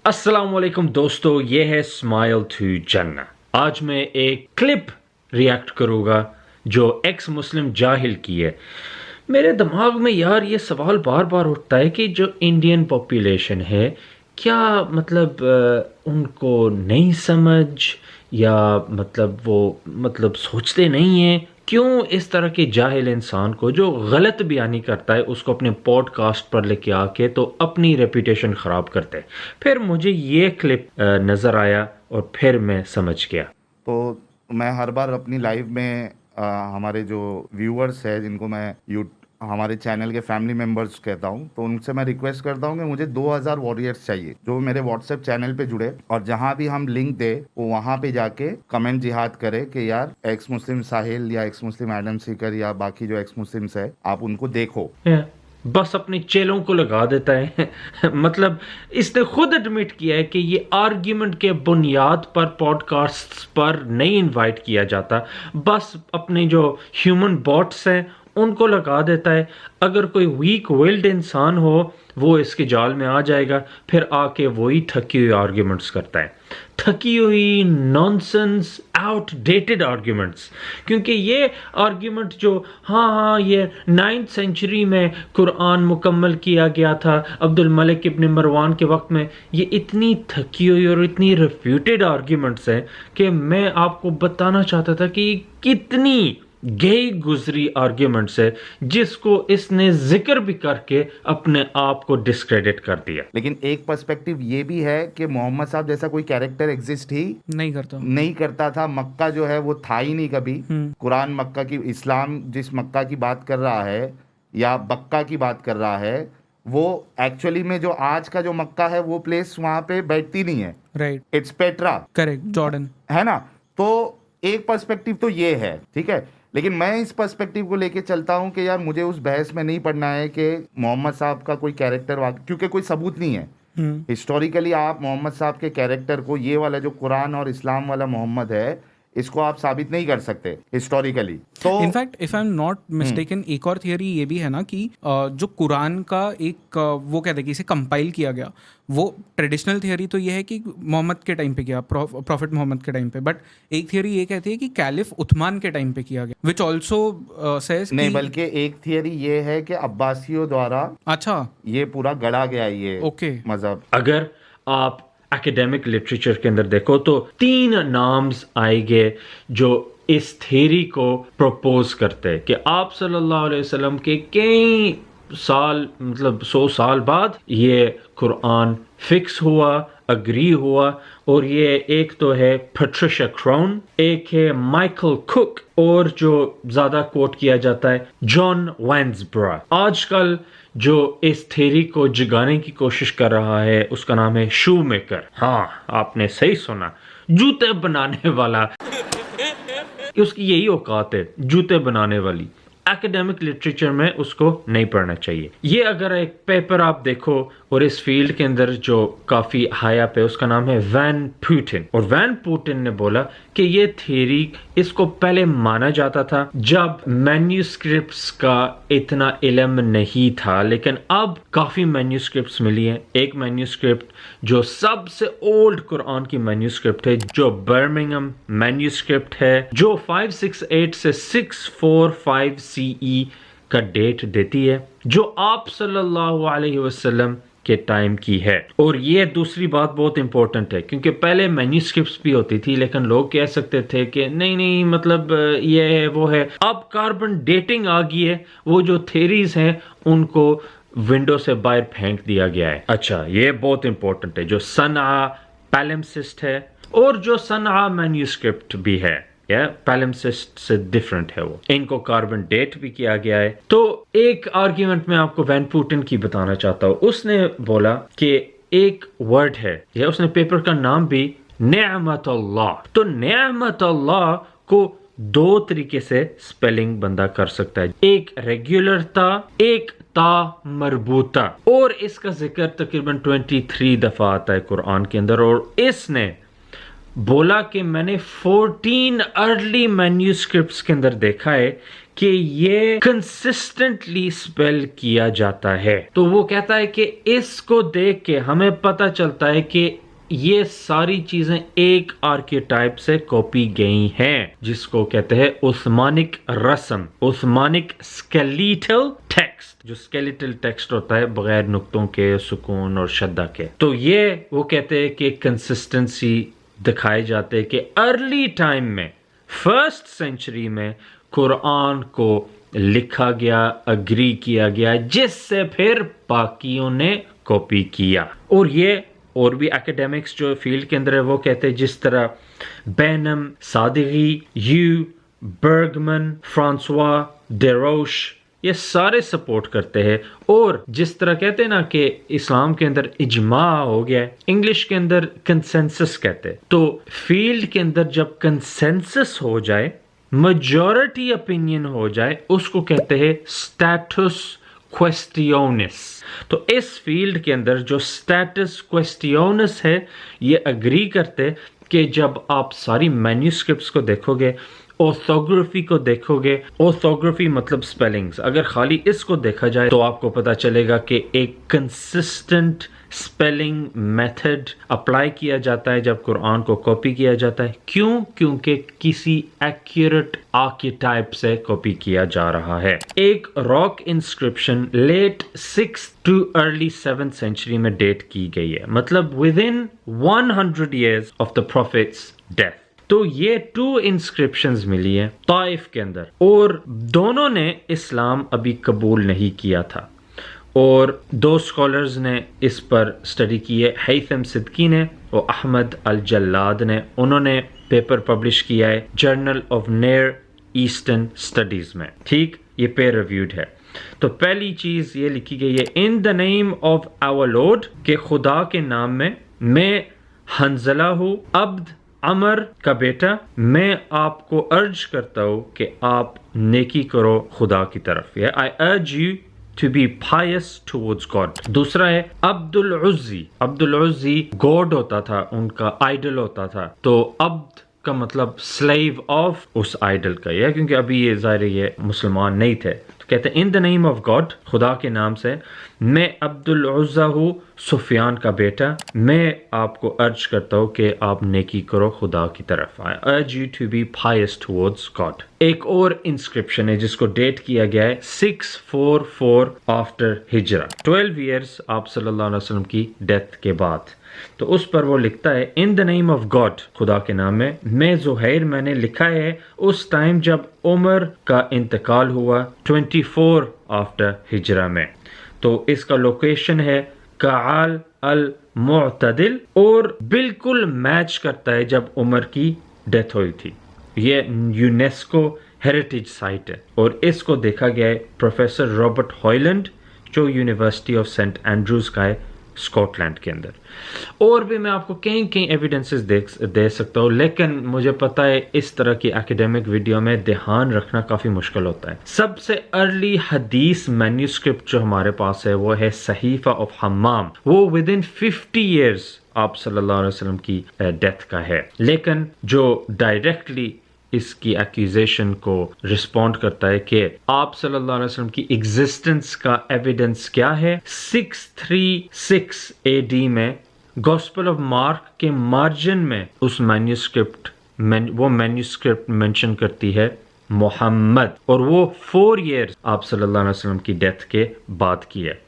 अस्सलामुअलैकुम दोस्तों, ये है स्माइल टू जन्नत। आज मैं एक क्लिप रिएक्ट करूँगा जो एक्स मुस्लिम जाहिल की है। मेरे दिमाग में यार ये सवाल बार बार उठता है कि जो इंडियन पॉपुलेशन है, क्या मतलब उनको नहीं समझ या वो सोचते नहीं हैं। क्यों इस तरह के जाहिल इंसान को जो गलत बयानी करता है उसको अपने पॉडकास्ट पर लेके आके तो अपनी रेपुटेशन ख़राब करते हैं। फिर मुझे ये क्लिप नज़र आया और फिर मैं समझ गया। तो मैं हर बार अपनी लाइव में हमारे जो व्यूअर्स हैं जिनको मैं हमारे चैनल के फैमिली मेम्बर्स कहता हूँ, तो उनसे मैं रिक्वेस्ट करता हूँ कि मुझे 2000 वॉरियर्स चाहिए जो मेरे व्हाट्सएप चैनल पे जुड़े और जहाँ भी हम लिंक दे वो वहाँ पे जाके कमेंट जिहाद करे कि यार एक्स मुस्लिम साहिल या एक्स मुस्लिम एडम सीकर या बाकी जो एक्स मुस्लिम्स है आप उनको देखो। बस अपने चेलों को लगा देता है। मतलब इसने खुद एडमिट किया है कि ये आर्ग्यूमेंट के बुनियाद पर पॉडकास्ट्स पर नहीं इनवाइट किया जाता, बस अपने जो ह्यूमन बॉट्स हैं उनको लगा देता है। अगर कोई वीक विल्ड इंसान हो वो इसके जाल में आ जाएगा, फिर आके वही थकी हुई आर्ग्यूमेंट्स करता है, थकी हुई नॉनसेंस आउटडेटेड आर्ग्यूमेंट्स। क्योंकि ये आर्ग्यूमेंट जो हाँ ये 9th सेंचुरी में कुरान मुकम्मल किया गया था अब्दुल मलिक इब्न मरवान के वक्त में, ये इतनी थकी हुई और इतनी रिफ्यूटेड आर्ग्यूमेंट्स हैं कि मैं आपको बताना चाहता था कि कितनी गई गुजरी आर्ग्यूमेंट्स है जिसको इसने जिक्र भी करके अपने आप को डिस्क्रेडिट कर दिया। लेकिन एक पर्सपेक्टिव ये भी है कि मोहम्मद साहब जैसा कोई कैरेक्टर एग्जिस्ट ही नहीं करता था। मक्का जो है वो था ही नहीं कभी। कुरान मक्का की, इस्लाम जिस मक्का की बात कर रहा है या बक्का की बात कर रहा है, वो एक्चुअली में जो आज का जो मक्का है वो प्लेस वहां पे बैठती नहीं है। Right, it's Petra, correct, Jordan है ना। तो एक पर्सपेक्टिव तो ये है, ठीक है। लेकिन मैं इस पर्सपेक्टिव को लेके चलता हूं कि यार मुझे उस बहस में नहीं पढ़ना है कि मोहम्मद साहब का कोई कैरेक्टर, क्योंकि कोई सबूत नहीं है हिस्टोरिकली। आप मोहम्मद साहब के कैरेक्टर को, ये वाला जो कुरान और इस्लाम वाला मोहम्मद है, इसको आप साबित नहीं कर सकते हिस्टोरिकली। तो in fact if I am not mistaken, एक और थियरी ये भी है ना कि जो कुरान का एक वो कहते हैं कि इसे कंपाइल किया गया, वो ट्रेडिशनल थियरी तो ये है कि मोहम्मद के टाइम पे किया, प्रॉफिट मोहम्मद के टाइम पे, बट एक थियरी ये कहती है कि कैलिफ उस्मान के टाइम पे किया गया, विच ऑल्सो सेज नहीं, बल्कि एक थियरी ये है कि अब्बासियों द्वारा अच्छा ये पूरा गढ़ा गया ये मजहब। अगर आप एकेडमिक लिटरेचर के अंदर देखो तो 3 नाम्स आएंगे जो इस थ्योरी को प्रपोज करते हैं कि आप सल्लल्लाहु अलैहि वसल्लम के कई साल, मतलब 100 साल बाद ये कुरान फिक्स हुआ, अग्री हुआ। और ये एक तो है पैट्रिशिया क्राउन, एक है माइकल कुक, और जो ज्यादा कोट किया जाता है जॉन वैन्सब्रा। आजकल जो इस थ्योरी को जगाने की कोशिश कर रहा है उसका नाम है शू मेकर। हाँ, आपने सही सुना, जूते बनाने वाला। उसकी यही औकात है, जूते बनाने वाली। एकेडमिक लिटरेचर में उसको नहीं पढ़ना चाहिए। ये अगर एक पेपर आप देखो और इस फील्ड के अंदर जो काफ़ी हाई अप है उसका नाम है वैन पुटिन, और वैन पुटिन ने बोला कि ये थ्योरी, इसको पहले माना जाता था जब मैन्यूस्क्रिप्ट्स का इतना इल्म नहीं था, लेकिन अब काफ़ी मैन्यूस्क्रिप्ट्स मिली हैं। एक मैन्यूस्क्रिप्ट जो सबसे ओल्ड कुरान की मैन्यूस्क्रिप्ट है, जो बर्मिंघम मैन्यूस्क्रिप्ट है, जो 568 से 645 CE का डेट देती है, जो आप सल्लल्लाहु अलैहि वसल्लम के टाइम की है। और ये दूसरी बात बहुत इंपॉर्टेंट है, क्योंकि पहले मैन्यूस्क्रिप्ट्स भी होती थी लेकिन लोग कह सकते थे कि नहीं मतलब ये है वो है। अब कार्बन डेटिंग आ गई है, वो जो थ्योरीज हैं उनको विंडो से बाहर फेंक दिया गया है। अच्छा, ये बहुत इंपॉर्टेंट है, जो सनआ पैलिम्सिस्ट है और जो सनआ मैन्यूस्क्रिप्ट भी है, या पैलिम्सिस्ट से डिफरेंट है, वो इनको कार्बन डेट भी किया गया है। तो एक आर्ग्यूमेंट में आपको वैन पुटिन की बताना चाहता हूं। उसने बोला कि एक वर्ड है, या उसने पेपर का नाम भी नेअमतुल्लाह। तो नेअमतुल्लाह को 2 तरीके से स्पेलिंग बंदा कर सकता है, एक रेगुलर ता, एक ता मरबूता। और इसका जिक्र तकरीबन 23 दफा आता है कुरान के अंदर, और इसने बोला कि मैंने 14 अर्ली मैन्यूस्क्रिप्ट्स के अंदर देखा है कि ये कंसिस्टेंटली स्पेल किया जाता है। तो वो कहता है कि इसको देख के हमें पता चलता है कि ये सारी चीजें एक आर्किटाइप से कॉपी गई हैं, जिसको कहते हैं उस्मानिक रस्म, उस्मानिक स्केलेटल टेक्स्ट, जो स्केलेटल टेक्स्ट होता है बगैर नुक्तों के, सुकून और शद्दा के। तो ये वो कहते हैं कि कंसिस्टेंसी दिखाए जाते हैं कि अर्ली टाइम में, फर्स्ट सेंचुरी में कुरान को लिखा गया, अग्री किया गया, जिससे फिर बाकियों ने कॉपी किया। और ये और भी एकेडमिक्स जो फील्ड के अंदर है वो कहते हैं, जिस तरह बेनम, सादिगी, यू, बर्गमन, फ्रांसवा, डेरोश, ये सारे सपोर्ट करते हैं। और जिस तरह कहते हैं ना कि इस्लाम के अंदर इजमा हो गया है, इंग्लिश के अंदर कंसेंसस कहते हैं। तो फील्ड के अंदर जब कंसेंसस हो जाए, मेजॉरिटी ओपिनियन हो जाए, उसको कहते हैं स्टेटस क्वेस्टियोनिस। तो इस फील्ड के अंदर जो स्टेटस क्वेस्टियोनिस है, ये अग्री करते कि जब आप सारी मैन्यूस्क्रिप्ट्स को देखोगे, ऑर्थोग्राफी को देखोगे, ऑर्थोग्राफी मतलब स्पेलिंग्स, अगर खाली इसको देखा जाए तो आपको पता चलेगा कि एक कंसिस्टेंट स्पेलिंग मेथड अप्लाई किया जाता है जब कुरान को कॉपी किया जाता है। क्यों? क्योंकि किसी एक्यूरेट आर्किटाइप से कॉपी किया जा रहा है। एक rock inscription late 6th to early 7th century में डेट की गई है, मतलब within 100 years of the prophet's death. तो ये 2 इंस्क्रिप्शंस मिली है ताइफ के अंदर, और दोनों ने इस्लाम अभी कबूल नहीं किया था, और 2 स्कॉलर्स ने इस पर स्टडी की है, हैथम सिद्दकी ने और अहमद अल जल्लाद ने। उन्होंने पेपर पब्लिश किया है journal of near eastern studies में। ठीक, ये पेयर रिव्यूड है। तो पहली चीज ये लिखी गई है, in the name of our lord, के खुदा के नाम में, मैं हंजला हूँ, अब्द अमर का बेटा, मैं आपको अर्ज करता हूँ कि आप नेकी करो खुदा की तरफ। I urge you to be pious towards God। दूसरा है Abdul Uzza. Abdul Uzza God होता था, उनका आइडल होता था। तो अब्द का मतलब स्लेव ऑफ उस आइडल का, यह क्योंकि अभी ये ज़ाहिर ये मुसलमान नहीं थे। तो कहते हैं इन द नेम ऑफ गॉड, खुदा के नाम से, मैं अब्दुल उज़्ज़ा हूँ, सुफियान का बेटा, मैं आपको अर्ज करता हूँ कि आप नेकी करो खुदा की तरफ। I urge you to be pious towards God. एक और इंस्क्रिप्शन है जिसको डेट किया गया है 644 आफ्टर हिजरा, 12 ईयर्स आप सल्लल्लाहु अलैहि वसल्लम की डेथ के बाद। तो उस पर वो लिखता है in the name of God, खुदा के नाम में, मैं ज़ुहैर मैंने लिखा है उस टाइम जब उमर का इंतकाल हुआ 24 आफ्टर हिजरा में। तो इसका लोकेशन है काल अल मुअतदिल, और बिल्कुल मैच करता है जब उमर की डेथ हुई थी। ये यूनेस्को हेरिटेज साइट है, और इसको देखा गया है प्रोफेसर रॉबर्ट हॉयलैंड, जो यूनिवर्सिटी ऑफ सेंट एंड्रूज का है स्कॉटलैंड के अंदर। और भी मैं आपको कई एविडेंसेस दे सकता हूँ, लेकिन मुझे पता है इस तरह की एकेडमिक वीडियो में ध्यान रखना काफ़ी मुश्किल होता है। सबसे अर्ली हदीस मैन्यूस्क्रिप्ट जो हमारे पास है वो है सहीफा ऑफ हम्माम, वो विद इन 50 ईयर्स आप सल्लल्लाहु अलैहि वसल्लम की डेथ का है। लेकिन जो डायरेक्टली इसकी एक्यूजेशन को रिस्पॉन्ड करता है कि आप सल्लल्लाहु अलैहि वसल्लम की एग्जिस्टेंस का एविडेंस क्या है, 636 AD में गॉस्पेल ऑफ मार्क के मार्जिन में उस मैन्यूस्क्रिप्ट वो मैन्यूस्क्रिप्ट मेंशन करती है मोहम्मद, और वो 4 ईयर्स आप सल्लल्लाहु अलैहि वसल्लम की डेथ के बाद की है।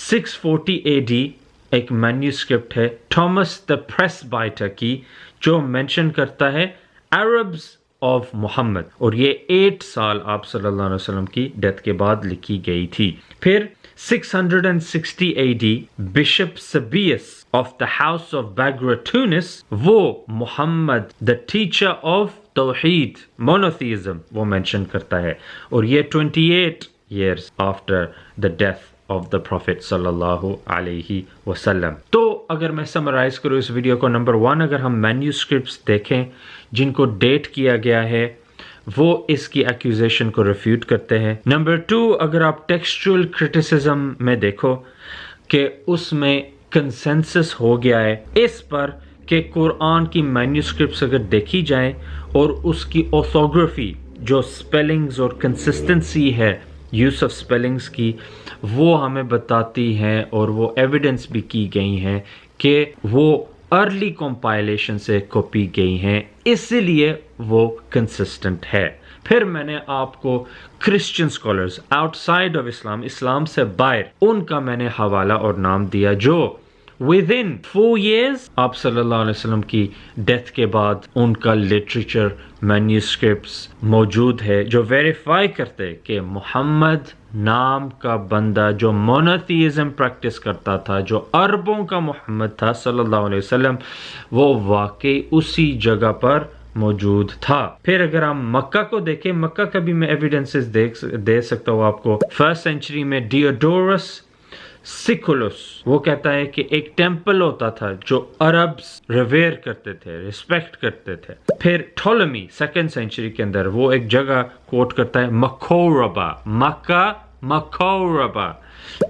640 AD एक मैन्यूस्क्रिप्ट है थॉमस द प्रेसबाइटर की, जो मेंशन करता है अरब्स ऑफ मोहम्मद, और ये 8 साल आप सल्लल्लाहु अलैहि वसल्लम की डेथ के बाद लिखी गई थी। फिर 660 AD bishop Sebeos of the house of Bagratunis, वो मोहम्मद द टीचर ऑफ तौहीद मोनोथीज़म वो मेंशन करता है, और ये 28 years after the death of the prophet सल्लल्लाहु अलैहि वसल्लम। तो अगर मैं समराइज करूँ इस वीडियो को, नंबर 1 अगर हम मैन्यूस्क्रिप्ट्स देखें जिनको डेट किया गया है, वो इसकी एक्यूजेशन को रिफ्यूट करते हैं। नंबर 2 अगर आप टेक्सचुअल क्रिटिसिज्म में देखो कि उसमें कंसेंसस हो गया है इस पर कि कुरान की मैन्यूस्क्रिप्ट्स अगर देखी जाए और उसकी ऑर्थोग्राफी, जो स्पेलिंग्स और कंसिस्टेंसी है यूज़ ऑफ स्पेलिंग्स की, वो हमें बताती हैं और वो एविडेंस भी की गई हैं कि वो अर्ली कंपाइलेशन से कॉपी गई हैं, इसलिए वो कंसिस्टेंट है। फिर मैंने आपको Christian scholars outside of Islam, इस्लाम से बाहर, उनका मैंने हवाला और नाम दिया जो विदिन 4 years आप सल्लल्लाहु अलैहि वसल्लम की डेथ के बाद उनका लिटरेचर मैन्यूस्क्रिप्ट्स मौजूद है जो वेरीफाई करते कि मोहम्मद नाम का बंदा जो मोनोथीइज्म प्रैक्टिस करता था, जो अरबों का मोहम्मद था सल्लल्लाहु अलैहि वसल्लम, वो वाकई उसी जगह पर मौजूद था। फिर अगर हम मक्का को देखें, मक्का का भी मैं एविडेंसेस दे सकता हूँ आपको। 1st सेंचुरी में डियोडोरस सिकुलस वो कहता है कि एक टेंपल होता था जो अरब्स रिवेयर करते थे, रिस्पेक्ट करते थे। फिर टोलेमी 2nd सेंचुरी के अंदर वो एक जगह कोट करता है मकोरबा, मक्का मकोरबा।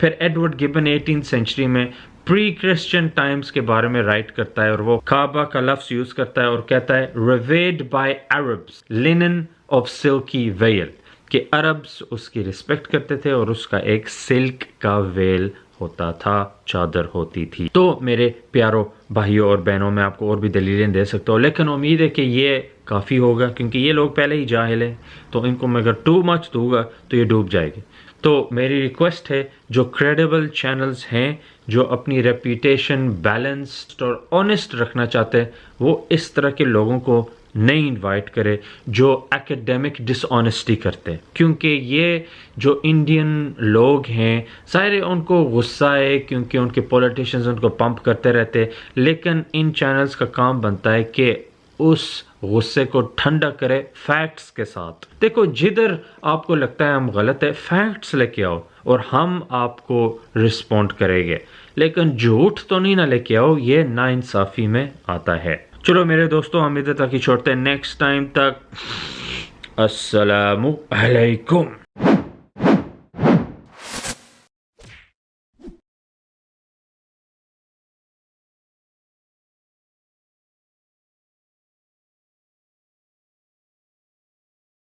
फिर एडवर्ड गिबन 18th सेंचुरी में प्री क्रिश्चियन टाइम्स के बारे में राइट करता है और वो काबा का लफ्ज यूज करता है और कहता है revered by Arabs linen of silky veil, कि अरब्स उसकी रिस्पेक्ट करते थे और उसका एक सिल्क का वेल होता था, चादर होती थी। तो मेरे प्यारों भाइयों और बहनों, मैं आपको और भी दलीलें दे सकता हूँ, लेकिन उम्मीद है कि ये काफ़ी होगा क्योंकि ये लोग पहले ही जाहिल हैं, तो इनको मैं अगर टू मच दूंगा तो ये डूब जाएंगे। तो मेरी रिक्वेस्ट है, जो क्रेडिबल चैनल्स हैं, जो अपनी रेपुटेशन बैलेंस्ड और ऑनेस्ट रखना चाहते हैं, वो इस तरह के लोगों को नहीं इनवाइट करे जो एकेडमिक डिसऑनेस्टी करते हैं, क्योंकि ये जो इंडियन लोग हैं सारे उनको गुस्सा है क्योंकि उनके पॉलिटिशियंस उनको पंप करते रहते हैं, लेकिन इन चैनल्स का काम बनता है कि उस गुस्से को ठंडा करे फैक्ट्स के साथ। देखो, जिधर आपको लगता है हम गलत है, फैक्ट्स लेके आओ और हम आपको रिस्पॉन्ड करेंगे, लेकिन झूठ तो नहीं ना लेके आओ, ये नाइंसाफ़ी में आता है। चलो मेरे दोस्तों, हम इधर तक ही छोड़ते हैं। नेक्स्ट टाइम तक अस्सलामु अलैकुम।